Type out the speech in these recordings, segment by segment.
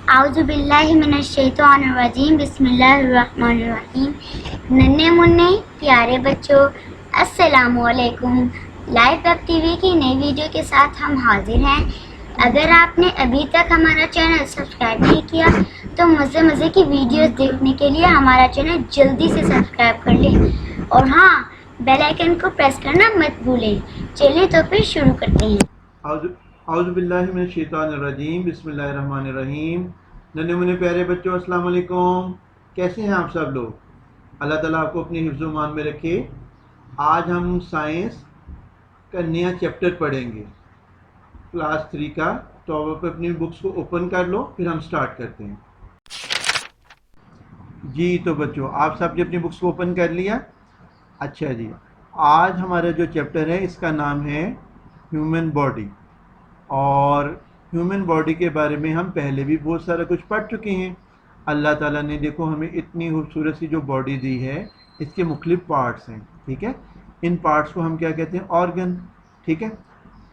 आउज़ुबिल्लाहि मिनश्शैतानिर्रजीम बिस्मिल्लाहिर्रहमानिर्रहीम। नन्हे मुन्ने प्यारे बच्चों, अस्सलामु अलैकुम। लाइव वेब टीवी की नई वीडियो के साथ हम हाजिर हैं। अगर आपने अभी तक हमारा चैनल सब्सक्राइब नहीं किया तो मज़े की वीडियोस देखने के लिए हमारा चैनल जल्दी से सब्सक्राइब कर लें और हाँ, बेल आइकन को प्रेस करना मत भूलें। चलिए तो फिर शुरू करते हैं। औज़ुबिल्लाहि मिनश्शैतानिर्रजीम बिस्मिल्लाहिर्रहमानिर्रहीम। नन्हे मुन्ने प्यारे बच्चों, अस्सलाम वालेकुम। कैसे हैं आप सब लोग? अल्लाह ताला आपको अपने हिफ्ज़ मान में रखे। आज हम साइंस का नया चैप्टर पढ़ेंगे, क्लास 3 का। तो आप अपनी बुक्स को ओपन कर लो, फिर हम स्टार्ट करते हैं। जी तो बच्चों, आप सब ने अपनी बुक्स को ओपन कर लिया? अच्छा जी, आज हमारा जो चैप्टर है इसका नाम है ह्यूमन बॉडी। और ह्यूमन बॉडी के बारे में हम पहले भी बहुत सारा कुछ पढ़ चुके हैं। अल्लाह ताला ने देखो हमें इतनी खूबसूरत सी जो बॉडी दी है, इसके मुख्तलिफ पार्ट्स हैं, ठीक है। इन पार्ट्स को हम क्या कहते हैं? ऑर्गन, ठीक है।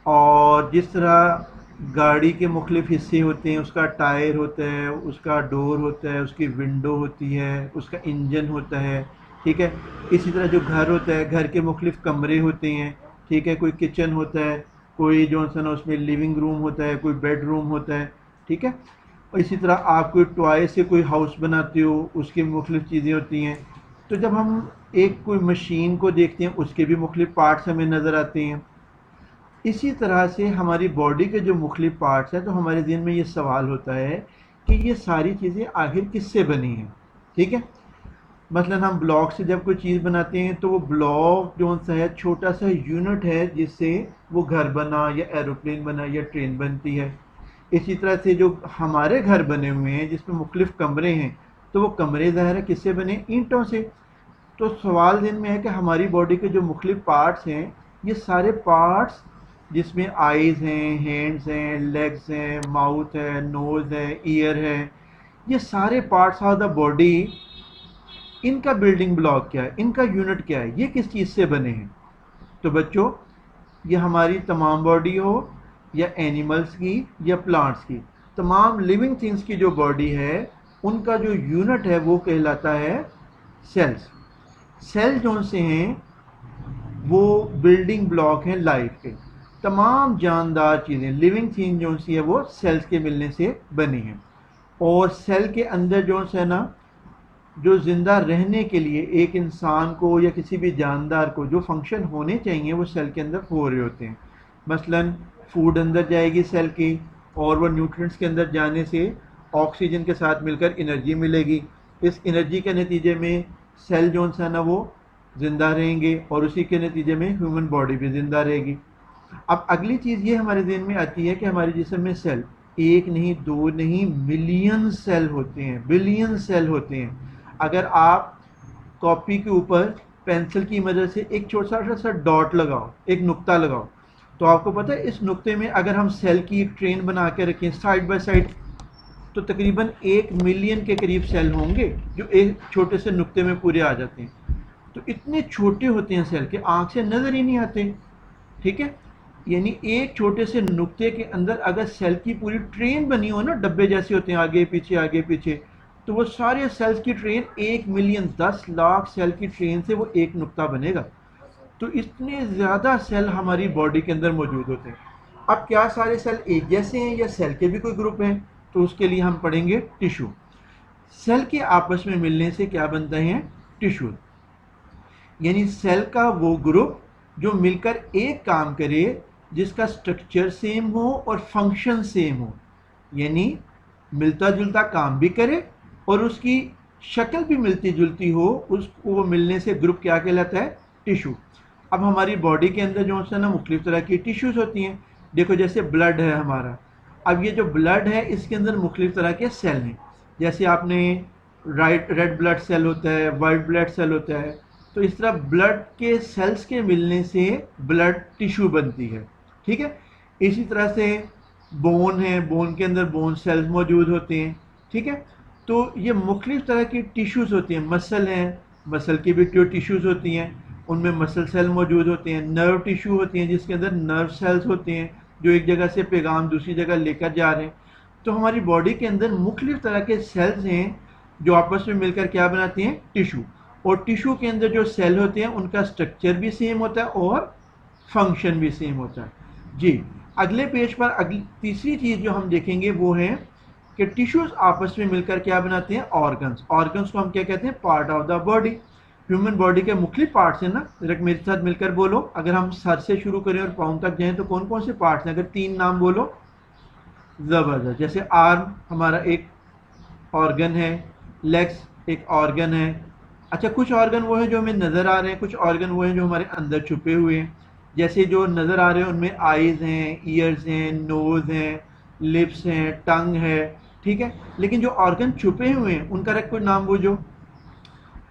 और जिस तरह गाड़ी के मुख्तलिफ हिस्से होते हैं, उसका टायर होता है, उसका डोर होता है, उसकी विंडो होती है, उसका इंजन होता है, ठीक है। इसी तरह जो घर होता है, घर के मुख्तलिफ कमरे होते हैं, ठीक है। कोई किचन होता है, कोई जो है ना उसमें लिविंग रूम होता है, कोई बेडरूम होता है, ठीक है। और इसी तरह आप कोई टॉय से कोई हाउस बनाते हो, उसकी मुख्तलिफ चीज़ें होती हैं। तो जब हम एक कोई मशीन को देखते हैं, उसके भी मुख्तलिफ पार्ट्स हमें नज़र आते हैं। इसी तरह से हमारी बॉडी के जो मुख्तलिफ पार्ट्स हैं, तो हमारे ज़हन में ये सवाल होता है कि ये सारी चीज़ें आखिर किससे बनी हैं, ठीक है। मसलन हम ब्लॉक से जब कोई चीज़ बनाते हैं, तो वो ब्लॉक जो सा है छोटा सा यूनिट है, जिससे वो घर बना या एरोप्लेन बना या ट्रेन बनती है। इसी तरह से जो हमारे घर बने हुए हैं, जिसमें मुख्तलिफ कमरे हैं, तो वो कमरे ज़ाहिर है किससे बने? ईंटों से। तो सवाल दिन में है कि हमारी बॉडी के जो मुख्तलिफ पार्ट्स हैं, ये सारे पार्ट्स जिसमें आइज़ हैं, हैंड्स हैं, लेग्स हैं, माउथ है, नोज़ है, ईयर है, ये सारे पार्ट्स ऑफ द बॉडी, इनका बिल्डिंग ब्लॉक क्या है, इनका यूनिट क्या है, ये किस चीज़ से बने हैं? तो बच्चों, ये हमारी तमाम बॉडी हो या एनिमल्स की या प्लांट्स की, तमाम लिविंग थिंग्स की जो बॉडी है, उनका जो यूनिट है वो कहलाता है सेल्स। सेल जो से हैं वो बिल्डिंग ब्लॉक हैं लाइफ के। तमाम जानदार चीज़ें, लिविंग थिंग जो सी है, वो सेल्स के मिलने से बनी हैं। और सेल के अंदर जो है ना, जो ज़िंदा रहने के लिए एक इंसान को या किसी भी जानदार को जो फंक्शन होने चाहिए, वो सेल के अंदर हो रहे होते हैं। मसलन फूड अंदर जाएगी सेल की, और वो न्यूट्रिएंट्स के अंदर जाने से ऑक्सीजन के साथ मिलकर एनर्जी मिलेगी। इस एनर्जी के नतीजे में सेल जो है ना वो ज़िंदा रहेंगे, और उसी के नतीजे में ह्यूमन बॉडी भी ज़िंदा रहेगी। अब अगली चीज़ ये हमारे ज़हन में आती है कि हमारे जिस्म में सेल एक नहीं, दो नहीं, मिलियन सेल होते हैं, बिलियन सेल होते हैं। अगर आप कॉपी के ऊपर पेंसिल की मदद से एक छोटा सा डॉट लगाओ, एक नुक्ता लगाओ, तो आपको पता है इस नुक्ते में अगर हम सेल की एक ट्रेन बना के रखें साइड बाय साइड, तो तकरीबन 1 मिलियन के करीब सेल होंगे जो एक छोटे से नुक्ते में पूरे आ जाते हैं। तो इतने छोटे होते हैं सेल के आंख से नज़र ही नहीं आते, ठीक है। यानी एक छोटे से नुक्ते के अंदर अगर सेल की पूरी ट्रेन बनी हो ना, डब्बे जैसे होते हैं आगे पीछे, तो वो सारे सेल्स की ट्रेन 1 मिलियन 10 लाख सेल की ट्रेन से वो एक नुक्ता बनेगा। तो इतने ज़्यादा सेल हमारी बॉडी के अंदर मौजूद होते हैं। अब क्या सारे सेल एक जैसे हैं या सेल के भी कोई ग्रुप हैं? तो उसके लिए हम पढ़ेंगे टिश्यू। सेल के आपस में मिलने से क्या बनता है? टिश्यू। यानी सेल का वो ग्रुप जो मिलकर एक काम करे, जिसका स्ट्रक्चर सेम हो और फंक्शन सेम हो, यानी मिलता जुलता काम भी करे और उसकी शक्ल भी मिलती जुलती हो, उसको वो मिलने से ग्रुप क्या कहलाता है? टिश्यू। अब हमारी बॉडी के अंदर जो है ना मुख्तलिफ तरह की टिश्यूज़ होती हैं। देखो जैसे ब्लड है हमारा, अब ये जो ब्लड है इसके अंदर मुख्तलिफ तरह के सेल हैं। जैसे आपने रेड ब्लड सेल होता है, वाइट ब्लड सेल होता है, तो इस तरह ब्लड के सेल्स के मिलने से ब्लड टिश्यू बनती है, ठीक है। इसी तरह से बोन है, बोन के अंदर बोन सेल्स मौजूद होते हैं, ठीक है। तो ये मुख्तलिफ तरह की टिश्यूज़ होती हैं। मसल हैं, मसल की भी जो टिश्यूज़ होती हैं उनमें मसल सेल मौजूद होते हैं। नर्व टिश्यू होती हैं जिसके अंदर नर्व सेल्स होते हैं जो एक जगह से पैगाम दूसरी जगह लेकर जा रहे हैं। तो हमारी बॉडी के अंदर मुख्तलिफ तरह के सेल्स हैं जो आपस में मिलकर क्या बनाते हैं, टिश्यू। और टिश्यू के अंदर जो सेल होते हैं उनका स्ट्रक्चर भी सेम होता है और फंक्शन भी सेम होता है जी। अगले पेज पर अगली तीसरी चीज़ जो हम देखेंगे वो है कि टिश्यूज आपस में मिलकर क्या बनाते हैं, ऑर्गन्स। ऑर्गन्स को हम क्या कहते हैं, part of the body. Human body के मुख्तलिफ पार्ट्स हैं ना, जरा मेरे साथ मिलकर बोलो। अगर हम सर से शुरू करें और पाँव तक जाएं तो कौन कौन से पार्ट्स हैं, अगर 3 नाम बोलो। ज़बरदस्त। जैसे आर्म हमारा एक ऑर्गन है, लेग्स एक ऑर्गन है। अच्छा, कुछ ऑर्गन वो हैं जो हमें नज़र आ रहे हैं, कुछ ऑर्गन वो हैं जो हमारे अंदर छुपे हुए हैं। जैसे जो नज़र आ रहे हैं उनमें आइज़ हैं, ईयर्स हैं, नोज़ हैं, लिप्स हैं, टंग है, ठीक है। लेकिन जो ऑर्गन छुपे हुए हैं उनका कोई नाम बूझो।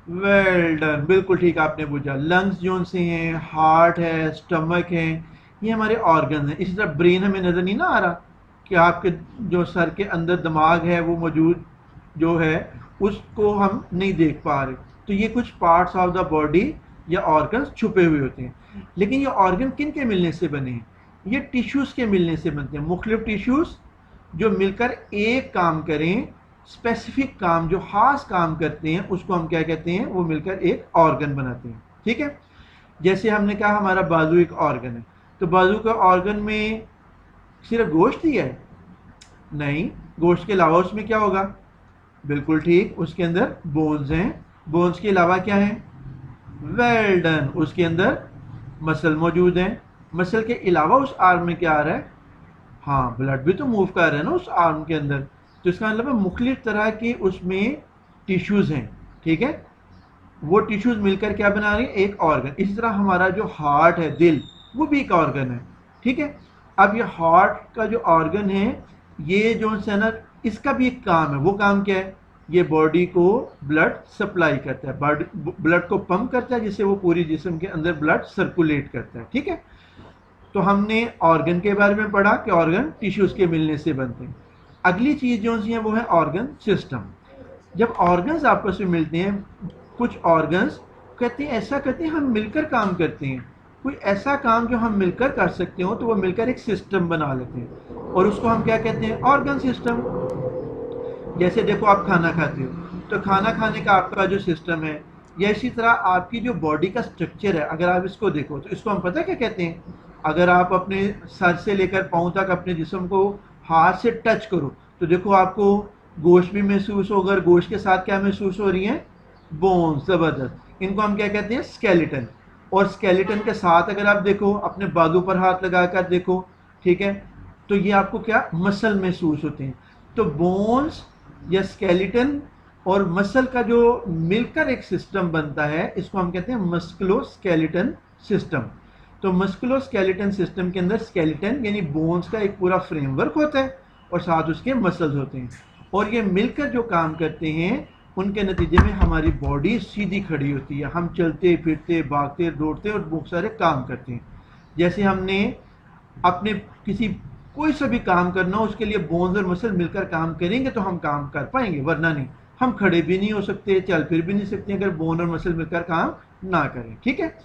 वेल डन, बिल्कुल ठीक आपने पूछा। लंग्स जो से हैं, हार्ट है, स्टमक है, ये हमारे ऑर्गन हैं। इसी तरह ब्रेन हमें नज़र नहीं ना आ रहा कि आपके जो सर के अंदर दिमाग है वो मौजूद जो है उसको हम नहीं देख पा रहे। तो ये कुछ पार्ट्स ऑफ द बॉडी या ऑर्गन्स छुपे हुए होते हैं। लेकिन ये ऑर्गन किन के मिलने से बने हैं, ये टिश्यूज़ के मिलने से बनते हैं। मुख्तलिफ टिश्यूज़ जो मिलकर एक काम करें, स्पेसिफिक काम, जो खास काम करते हैं, उसको हम क्या कहते हैं, वो मिलकर एक ऑर्गन बनाते हैं, ठीक है। जैसे हमने कहा हमारा बाजू एक ऑर्गन है, तो बाजू का ऑर्गन में सिर्फ गोश्त ही है? नहीं, गोश्त के अलावा उसमें क्या होगा, बिल्कुल ठीक, उसके अंदर बोन्स हैं। बोन्स के अलावा क्या है, वेल डन, उसके अंदर मसल मौजूद हैं। मसल के अलावा उस आर्म में क्या आ रहा है, हाँ, ब्लड भी तो मूव कर रहा है ना उस आर्म के अंदर। तो इसका मतलब है मुख्तलिफ तरह के उसमें टिश्यूज़ हैं, ठीक है। वो टिश्यूज़ मिलकर क्या बना रही है, एक ऑर्गन। इसी तरह हमारा जो हार्ट है, दिल, वो भी एक ऑर्गन है, ठीक है। अब ये हार्ट का जो ऑर्गन है, ये जो है ना, इसका भी एक काम है। वो काम क्या है, ये बॉडी को ब्लड सप्लाई करता है, ब्लड को पंप करता है, जिससे वो पूरी जिस्म के अंदर ब्लड सर्कुलेट करता है, ठीक है। तो हमने ऑर्गन के बारे में पढ़ा कि ऑर्गन टिश्यूज़ के मिलने से बनते हैं। अगली चीज़ जो सी है वो है ऑर्गन सिस्टम। जब ऑर्गन्स आपस में मिलते हैं, कुछ ऑर्गन्स कहते हैं, ऐसा कहते हैं हम मिलकर काम करते हैं, कोई ऐसा काम जो हम मिलकर कर सकते हो तो वो मिलकर एक सिस्टम बना लेते हैं, और उसको हम क्या कहते हैं, ऑर्गन सिस्टम। जैसे देखो, आप खाना खाते हो तो खाना खाने का आपका जो सिस्टम है, या इसी तरह आपकी जो बॉडी का स्ट्रक्चर है, अगर आप इसको देखो तो इसको हम पता है क्या कहते हैं। अगर आप अपने सर से लेकर पाँव तक अपने जिस्म को हाथ से टच करो तो देखो आपको गोश्त भी महसूस होगा, और गोश्त के साथ क्या महसूस हो रही है, बोन्स। ज़बरदस्त। इनको हम क्या कहते हैं, स्केलेटन। और स्केलेटन के साथ अगर आप देखो, अपने बाजू पर हाथ लगाकर देखो, ठीक है, तो ये आपको क्या, मसल महसूस होते हैं। तो बोन्स या स्केलेटन और मसल का जो मिलकर एक सिस्टम बनता है, इसको हम कहते हैं मस्कुलोस्केलेटन सिस्टम। तो मस्कुलोस्केलेटन सिस्टम के अंदर स्केलेटन यानी बोन्स का एक पूरा फ्रेमवर्क होता है और साथ उसके मसल्स होते हैं, और ये मिलकर जो काम करते हैं उनके नतीजे में हमारी बॉडी सीधी खड़ी होती है। हम चलते फिरते, भागते, दौड़ते और बहुत सारे काम करते हैं। जैसे हमने अपने किसी कोई सा भी काम करना हो, उसके लिए बोन्स और मसल मिलकर काम करेंगे तो हम काम कर पाएंगे, वरना नहीं। हम खड़े भी नहीं हो सकते, चल फिर भी नहीं सकते अगर बोन और मसल मिलकर काम ना करें, ठीक है।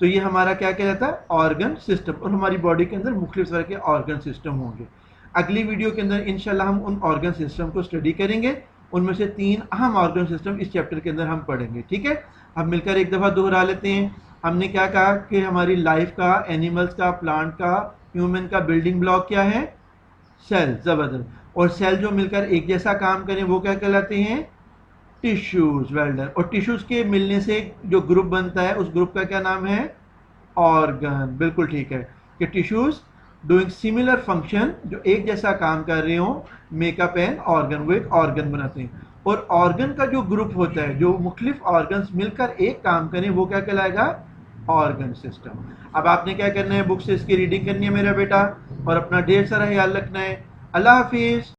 तो ये हमारा क्या कहलाता है, ऑर्गन सिस्टम। और हमारी बॉडी के अंदर मुख्तलिफ तरह के ऑर्गन सिस्टम होंगे। अगली वीडियो के अंदर इंशाल्लाह हम उन ऑर्गन सिस्टम को स्टडी करेंगे। उनमें से 3 अहम ऑर्गन सिस्टम इस चैप्टर के अंदर हम पढ़ेंगे, ठीक है। अब मिलकर एक दफ़ा दोहरा लेते हैं। हमने क्या कहा कि हमारी लाइफ का, एनिमल्स का, प्लांट का, ह्यूमन का बिल्डिंग ब्लॉक क्या है, सेल। ज़बरदस्त। और सेल जो मिलकर एक जैसा काम करें वो क्या कहलाते हैं, टिश्यूज़। Well done. और टिश्यूज़ के मिलने से जो ग्रुप बनता है, उस ग्रुप का क्या नाम है, ऑर्गन। बिल्कुल ठीक है, कि टिश्यूज़ डूइंग सिमिलर फंक्शन, जो एक जैसा काम कर रहे हो, मेकअप एन ऑर्गन, वो एक ऑर्गन बनाते हैं। और ऑर्गन का जो ग्रुप होता है, जो मुख्तलिफ ऑर्गन्स मिलकर एक काम करें, वो क्या कहलाएगा, ऑर्गन सिस्टम। अब आपने क्या करना है, बुक से इसकी रीडिंग करनी है मेरा बेटा, और अपना ढेर सारा ख्याल रखना है। अल्लाह हाफिज़।